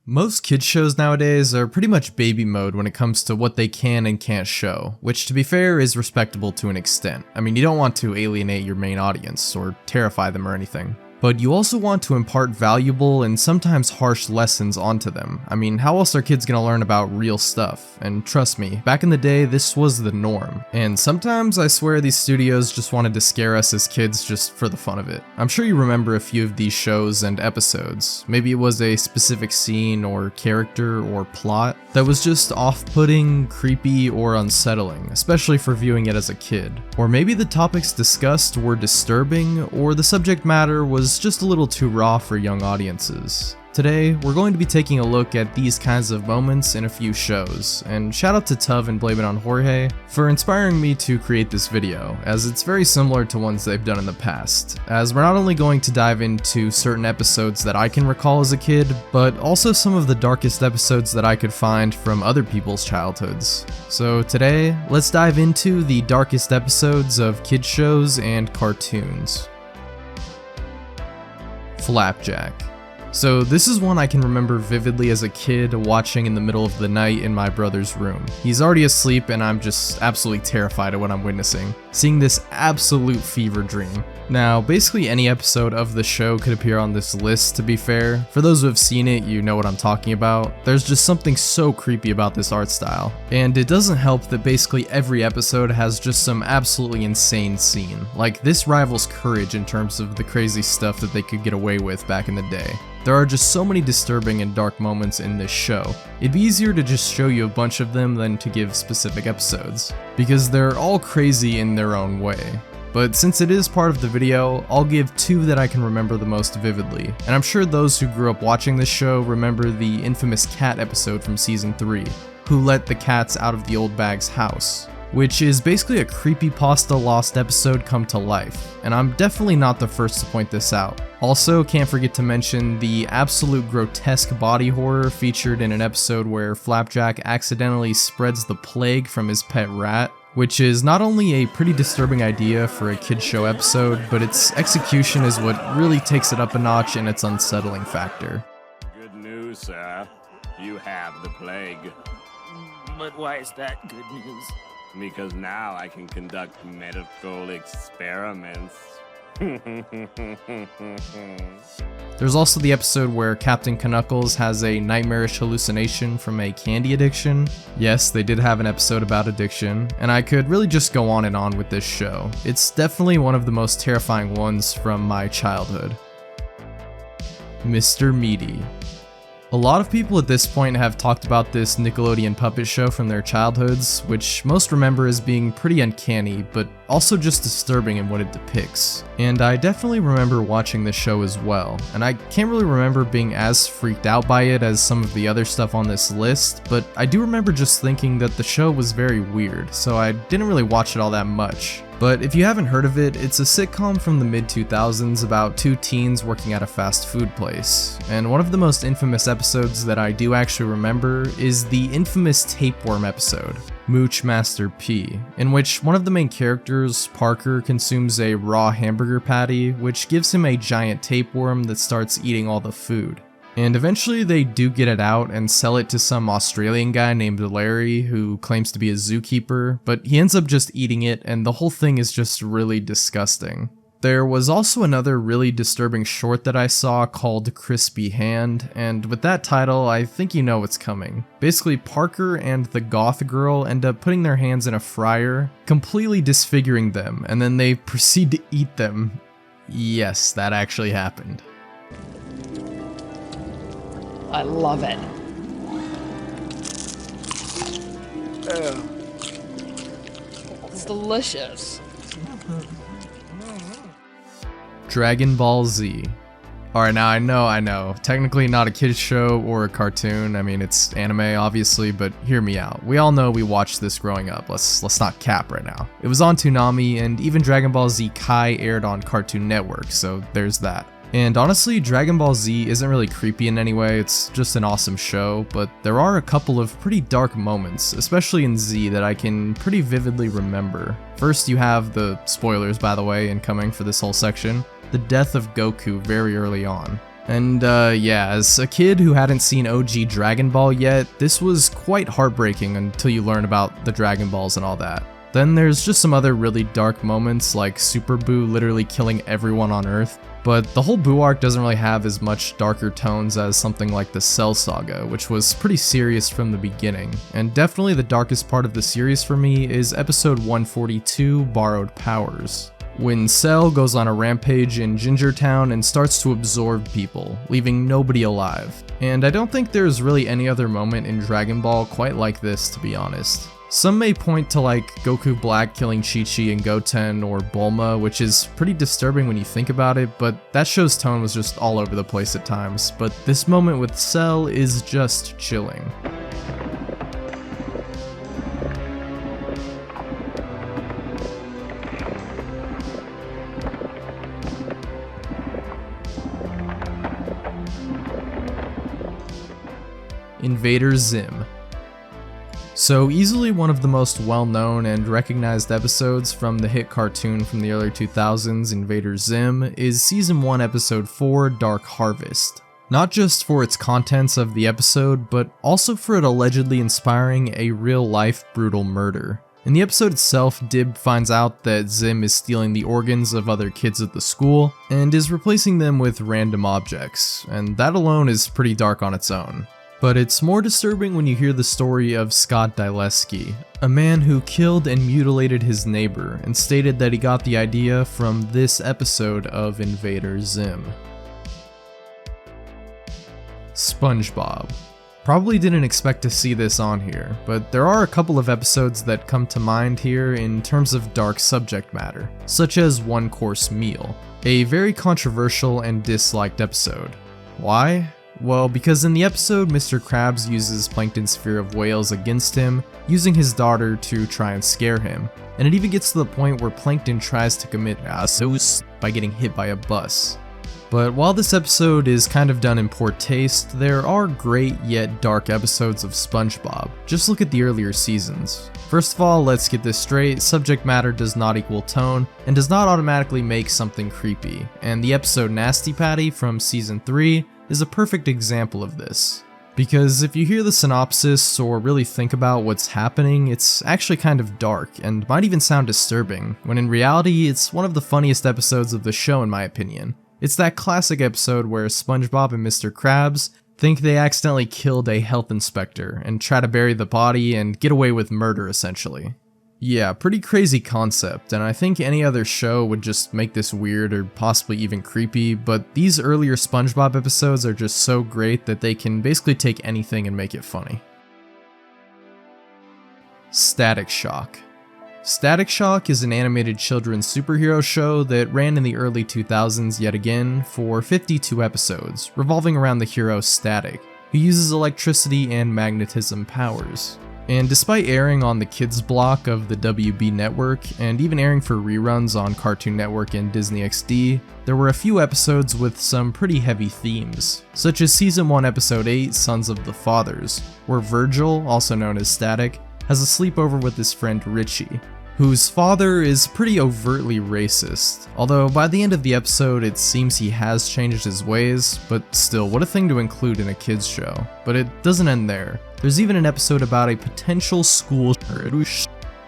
Most kids shows nowadays are pretty much baby mode when it comes to what they can and can't show, which to be fair is respectable to an extent. I mean, you don't want to alienate your main audience or terrify them or anything. But you also want to impart valuable and sometimes harsh lessons onto them. I mean, how else are kids gonna learn about real stuff? And trust me, back in the day, this was the norm. And sometimes I swear these studios just wanted to scare us as kids just for the fun of it. I'm sure you remember a few of these shows and episodes. Maybe it was a specific scene or character or plot that was just off-putting, creepy, or unsettling, especially for viewing it as a kid. Or maybe the topics discussed were disturbing, or the subject matter was just a little too raw for young audiences. Today, we're going to be taking a look at these kinds of moments in a few shows, and shout out to Tuv and Blame It on Jorge for inspiring me to create this video, as it's very similar to ones they've done in the past, as we're not only going to dive into certain episodes that I can recall as a kid, but also some of the darkest episodes that I could find from other people's childhoods. So today, let's dive into the darkest episodes of kids shows and cartoons. Flapjack. So this is one I can remember vividly as a kid watching in the middle of the night in my brother's room. He's already asleep and I'm just absolutely terrified at what I'm witnessing, seeing this absolute fever dream. Now, basically any episode of the show could appear on this list, to be fair. For those who have seen it, you know what I'm talking about. There's just something so creepy about this art style. And it doesn't help that basically every episode has just some absolutely insane scene. Like, this rivals Courage in terms of the crazy stuff that they could get away with back in the day. There are just so many disturbing and dark moments in this show. It'd be easier to just show you a bunch of them than to give specific episodes, because they're all crazy in their own way. But since it is part of the video, I'll give two that I can remember the most vividly, and I'm sure those who grew up watching this show remember the infamous cat episode from season 3, Who Let the Cats Out of the Old Bag's House, which is basically a creepypasta lost episode come to life, and I'm definitely not the first to point this out. Also, can't forget to mention the absolute grotesque body horror featured in an episode where Flapjack accidentally spreads the plague from his pet rat, which is not only a pretty disturbing idea for a kids show episode, but its execution is what really takes it up a notch in its unsettling factor. Good news, sir. You have the plague. But why is that good news? Because now I can conduct medical experiments. There's also the episode where Captain Knuckles has a nightmarish hallucination from a candy addiction. Yes, they did have an episode about addiction, and I could really just go on and on with this show. It's definitely one of the most terrifying ones from my childhood. Mr. Meaty. A lot of people at this point have talked about this Nickelodeon puppet show from their childhoods, which most remember as being pretty uncanny, but also just disturbing in what it depicts. And I definitely remember watching this show as well, and I can't really remember being as freaked out by it as some of the other stuff on this list, but I do remember just thinking that the show was very weird, so I didn't really watch it all that much. But if you haven't heard of it, it's a sitcom from the mid-2000s about two teens working at a fast food place. And one of the most infamous episodes that I do actually remember is the infamous tapeworm episode, Mooch Master P, in which one of the main characters, Parker, consumes a raw hamburger patty, which gives him a giant tapeworm that starts eating all the food. And eventually they do get it out and sell it to some Australian guy named Larry who claims to be a zookeeper, but he ends up just eating it and the whole thing is just really disgusting. There was also another really disturbing short that I saw called Crispy Hand, and with that title, I think you know what's coming. Basically, Parker and the goth girl end up putting their hands in a fryer, completely disfiguring them, and then they proceed to eat them. Yes, that actually happened. I love it. It's delicious. Dragon Ball Z. Alright, now I know. Technically not a kids show or a cartoon. I mean, it's anime, obviously, but hear me out. We all know we watched this growing up. Let's not cap right now. It was on Toonami, and even Dragon Ball Z Kai aired on Cartoon Network, so there's that. And honestly, Dragon Ball Z isn't really creepy in any way, it's just an awesome show, but there are a couple of pretty dark moments, especially in Z, that I can pretty vividly remember. First, you have the spoilers, by the way, incoming for this whole section, the death of Goku very early on. And yeah, as a kid who hadn't seen OG Dragon Ball yet, this was quite heartbreaking until you learn about the Dragon Balls and all that. Then there's just some other really dark moments like Super Buu literally killing everyone on Earth, but the whole Buu arc doesn't really have as much darker tones as something like the Cell Saga, which was pretty serious from the beginning. And definitely the darkest part of the series for me is episode 142, Borrowed Powers, when Cell goes on a rampage in Ginger Town and starts to absorb people, leaving nobody alive. And I don't think there's really any other moment in Dragon Ball quite like this, to be honest. Some may point to like Goku Black killing Chi-Chi and Goten or Bulma, which is pretty disturbing when you think about it, but that show's tone was just all over the place at times. But this moment with Cell is just chilling. Invader Zim. So easily one of the most well-known and recognized episodes from the hit cartoon from the early 2000s, Invader Zim, is Season 1 Episode 4, Dark Harvest. Not just for its contents of the episode, but also for it allegedly inspiring a real-life brutal murder. In the episode itself, Dib finds out that Zim is stealing the organs of other kids at the school, and is replacing them with random objects, and that alone is pretty dark on its own. But it's more disturbing when you hear the story of Scott Dileski, a man who killed and mutilated his neighbor and stated that he got the idea from this episode of Invader Zim. SpongeBob. Probably didn't expect to see this on here, but there are a couple of episodes that come to mind here in terms of dark subject matter, such as One Course Meal, a very controversial and disliked episode. Why? Well, because in the episode, Mr. Krabs uses Plankton's fear of whales against him, using his daughter to try and scare him, and it even gets to the point where Plankton tries to commit suicide by getting hit by a bus. But while this episode is kind of done in poor taste, there are great yet dark episodes of SpongeBob. Just look at the earlier seasons. First of all, let's get this straight, subject matter does not equal tone, and does not automatically make something creepy, and the episode Nasty Patty from Season 3 is a perfect example of this. Because if you hear the synopsis or really think about what's happening, it's actually kind of dark and might even sound disturbing, when in reality it's one of the funniest episodes of the show in my opinion. It's that classic episode where SpongeBob and Mr. Krabs think they accidentally killed a health inspector and try to bury the body and get away with murder essentially. Yeah, pretty crazy concept, and I think any other show would just make this weird or possibly even creepy, but these earlier SpongeBob episodes are just so great that they can basically take anything and make it funny. Static Shock. Static Shock is an animated children's superhero show that ran in the early 2000s yet again for 52 episodes, revolving around the hero Static, who uses electricity and magnetism powers. And despite airing on the kids block of the WB network, and even airing for reruns on Cartoon Network and Disney XD, there were a few episodes with some pretty heavy themes, such as Season 1 Episode 8, Sons of the Fathers, where Virgil, also known as Static, has a sleepover with his friend Richie, whose father is pretty overtly racist, although by the end of the episode it seems he has changed his ways, but still, what a thing to include in a kids show. But it doesn't end there. There's even an episode about a potential school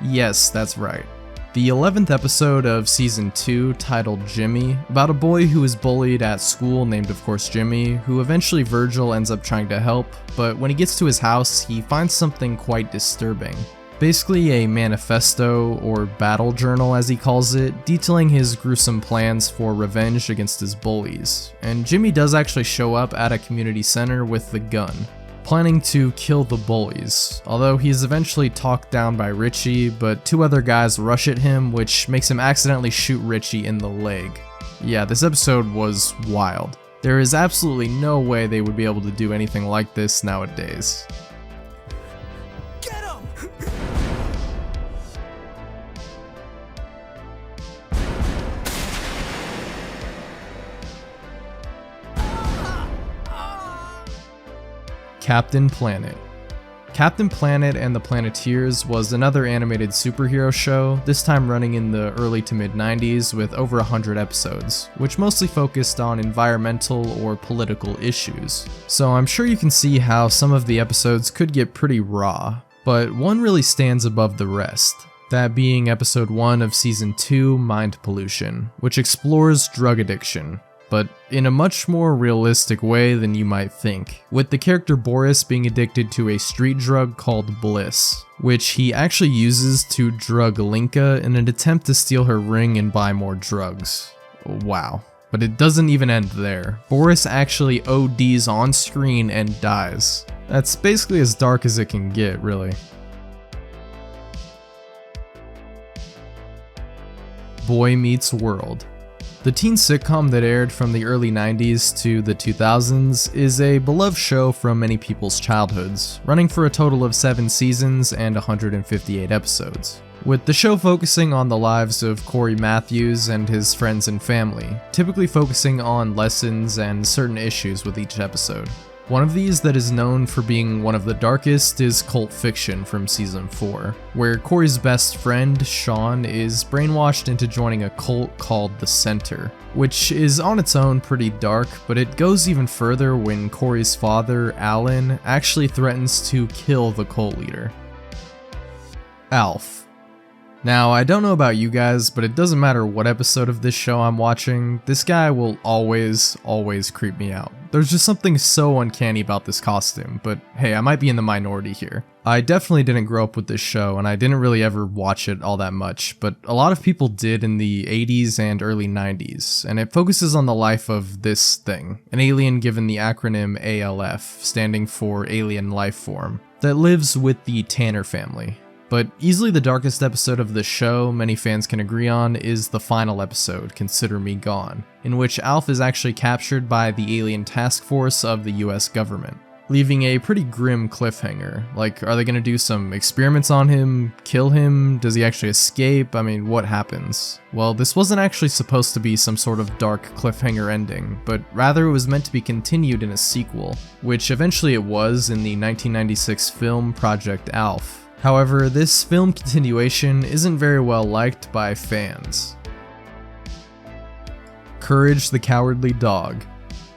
yes, that's right. The 11th episode of Season 2, titled Jimmy, about a boy who is bullied at school named of course Jimmy, who eventually Virgil ends up trying to help, but when he gets to his house, he finds something quite disturbing. Basically a manifesto, or battle journal as he calls it, detailing his gruesome plans for revenge against his bullies. And Jimmy does actually show up at a community center with the gun, planning to kill the bullies, although he is eventually talked down by Richie, but two other guys rush at him, which makes him accidentally shoot Richie in the leg. Yeah, this episode was wild. There is absolutely no way they would be able to do anything like this nowadays. Captain Planet. Captain Planet and the Planeteers was another animated superhero show, this time running in the early to mid 90s with over 100 episodes, which mostly focused on environmental or political issues. So I'm sure you can see how some of the episodes could get pretty raw, but one really stands above the rest. That being episode 1 of season 2, Mind Pollution, which explores drug addiction, but in a much more realistic way than you might think, with the character Boris being addicted to a street drug called Bliss, which he actually uses to drug Linka in an attempt to steal her ring and buy more drugs. Wow. But it doesn't even end there. Boris actually ODs on screen and dies. That's basically as dark as it can get, really. Boy Meets World. The teen sitcom that aired from the early 90s to the 2000s is a beloved show from many people's childhoods, running for a total of 7 seasons and 158 episodes, with the show focusing on the lives of Corey Matthews and his friends and family, typically focusing on lessons and certain issues with each episode. One of these that is known for being one of the darkest is Cult Fiction from season 4, where Corey's best friend, Sean, is brainwashed into joining a cult called The Center, which is on its own pretty dark, but it goes even further when Corey's father, Alan, actually threatens to kill the cult leader. Alf. Now, I don't know about you guys, but it doesn't matter what episode of this show I'm watching, this guy will always creep me out. There's just something so uncanny about this costume, but hey, I might be in the minority here. I definitely didn't grow up with this show, and I didn't really ever watch it all that much, but a lot of people did in the 80s and early 90s, and it focuses on the life of this thing, an alien given the acronym ALF, standing for Alien Life Form, that lives with the Tanner family. But easily the darkest episode of the show many fans can agree on is the final episode, Consider Me Gone, in which Alf is actually captured by the alien task force of the US government, leaving a pretty grim cliffhanger. Like, are they gonna do some experiments on him, kill him, does he actually escape? I mean, what happens? Well, this wasn't actually supposed to be some sort of dark cliffhanger ending, but rather it was meant to be continued in a sequel, which eventually it was in the 1996 film Project Alf. However, this film continuation isn't very well liked by fans. Courage the Cowardly Dog.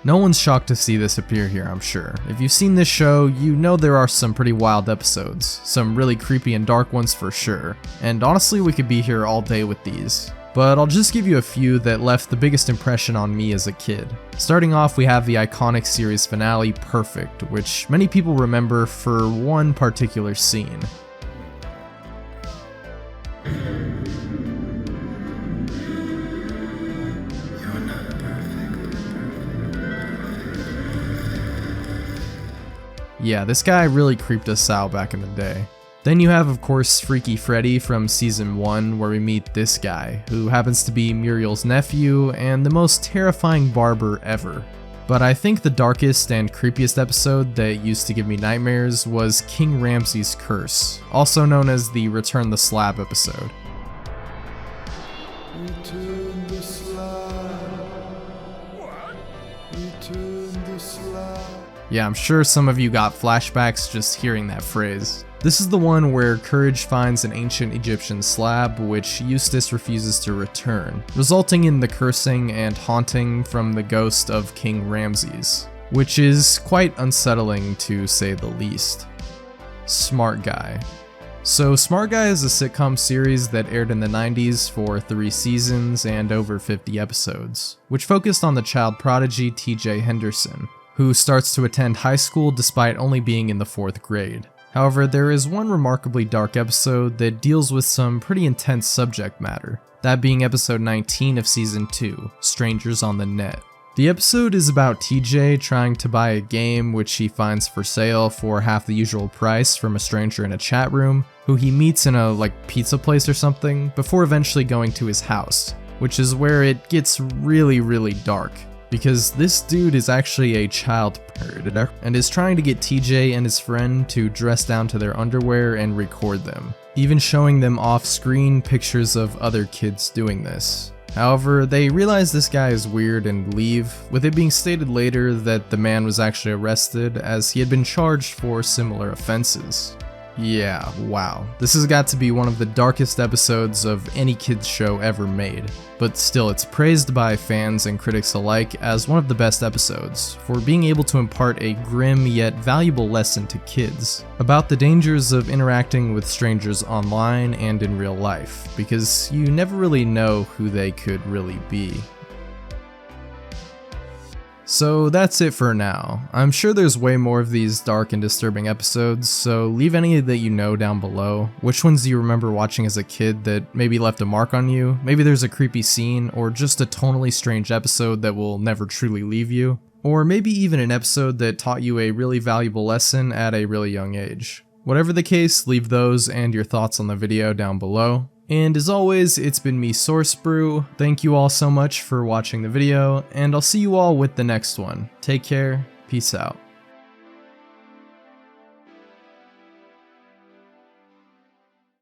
No one's shocked to see this appear here, I'm sure. If you've seen this show, you know there are some pretty wild episodes, some really creepy and dark ones for sure, and honestly we could be here all day with these. But I'll just give you a few that left the biggest impression on me as a kid. Starting off, we have the iconic series finale, Perfect, which many people remember for one particular scene. Yeah, this guy really creeped us out back in the day. Then you have, of course, Freaky Freddy from season 1, where we meet this guy, who happens to be Muriel's nephew and the most terrifying barber ever. But I think the darkest and creepiest episode that used to give me nightmares was King Ramses' Curse, also known as the Return the Slab episode. Return the slab. What? Return the slab. Yeah, I'm sure some of you got flashbacks just hearing that phrase. This is the one where Courage finds an ancient Egyptian slab which Eustace refuses to return, resulting in the cursing and haunting from the ghost of King Ramses, which is quite unsettling to say the least. Smart Guy. So Smart Guy is a sitcom series that aired in the 90s for 3 seasons and over 50 episodes, which focused on the child prodigy TJ Henderson, who starts to attend high school despite only being in the 4th grade. However, there is one remarkably dark episode that deals with some pretty intense subject matter, that being episode 19 of season 2, Strangers on the Net. The episode is about TJ trying to buy a game which he finds for sale for half the usual price from a stranger in a chat room, who he meets in a pizza place or something, before eventually going to his house, which is where it gets really dark. Because this dude is actually a child predator and is trying to get TJ and his friend to dress down to their underwear and record them, even showing them off-screen pictures of other kids doing this. However, they realize this guy is weird and leave, with it being stated later that the man was actually arrested as he had been charged for similar offenses. Yeah, wow. This has got to be one of the darkest episodes of any kids show ever made, but still it's praised by fans and critics alike as one of the best episodes for being able to impart a grim yet valuable lesson to kids about the dangers of interacting with strangers online and in real life, because you never really know who they could really be. So that's it for now. I'm sure there's way more of these dark and disturbing episodes, so leave any that you know down below. Which ones do you remember watching as a kid that maybe left a mark on you? Maybe there's a creepy scene, or just a tonally strange episode that will never truly leave you? Or maybe even an episode that taught you a really valuable lesson at a really young age. Whatever the case, leave those and your thoughts on the video down below. And as always, it's been me, sourcebrew. Thank you all so much for watching the video, and I'll see you all with the next one. Take care, peace out.